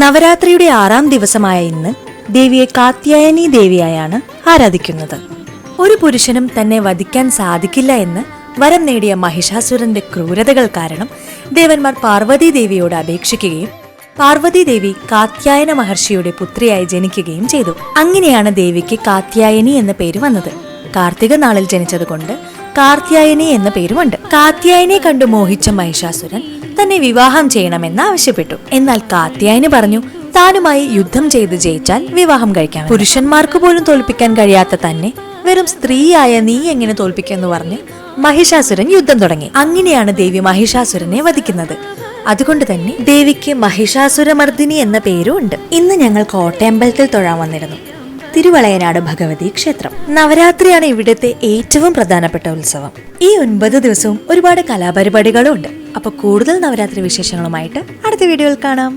നവരാത്രിയുടെ 6ാം ദിവസമായ ഇന്ന് ദേവിയെ കാത്യായനി ദേവിയായാണ് ആരാധിക്കുന്നത്. ഒരു പുരുഷനും തന്നെ വധിക്കാൻ സാധിക്കില്ല എന്ന് വരം നേടിയ മഹിഷാസുരന്റെ ക്രൂരതകൾ കാരണം ദേവന്മാർ പാർവതി ദേവിയോട് അപേക്ഷിക്കുകയും പാർവതി ദേവി കാത്യായന മഹർഷിയുടെ പുത്രിയായി ജനിക്കുകയും ചെയ്തു. അങ്ങനെയാണ് ദേവിക്ക് കാത്യായനി എന്ന പേര് വന്നത്. കാർത്തിക നാളിൽ ജനിച്ചതുകൊണ്ട് കാർത്യായനി എന്ന പേരുമുണ്ട്. കാത്യായനെ കണ്ടു മോഹിച്ച മഹിഷാസുരൻ തന്നെ വിവാഹം ചെയ്യണമെന്ന് ആവശ്യപ്പെട്ടു. എന്നാൽ കാത്യായനി പറഞ്ഞു താനുമായി യുദ്ധം ചെയ്ത് ജയിച്ചാൽ വിവാഹം കഴിക്കാം. പുരുഷന്മാർക്ക് പോലും തോൽപ്പിക്കാൻ കഴിയാത്ത തന്നെ വെറും സ്ത്രീയായ നീ എങ്ങനെ തോൽപ്പിക്കുമെന്ന് പറഞ്ഞ് മഹിഷാസുരൻ യുദ്ധം തുടങ്ങി. അങ്ങനെയാണ് ദേവി മഹിഷാസുരനെ വധിക്കുന്നത്. അതുകൊണ്ട് തന്നെ ദേവിക്ക് മഹിഷാസുരമർദിനി എന്ന പേരും ഉണ്ട്. ഇന്ന് ഞങ്ങൾ കോട്ടയമ്പലത്തിൽ തൊഴാൻ വന്നിരുന്നു. തിരുവളയനാട് ഭഗവതി ക്ഷേത്രം. നവരാത്രിയാണ് ഇവിടുത്തെ ഏറ്റവും പ്രധാനപ്പെട്ട ഉത്സവം. ഈ 9 ദിവസവും ഒരുപാട് കലാപരിപാടികളും ഉണ്ട്. അപ്പൊ കൂടുതൽ നവരാത്രി വിശേഷങ്ങളുമായിട്ട് അടുത്ത വീഡിയോയിൽ കാണാം.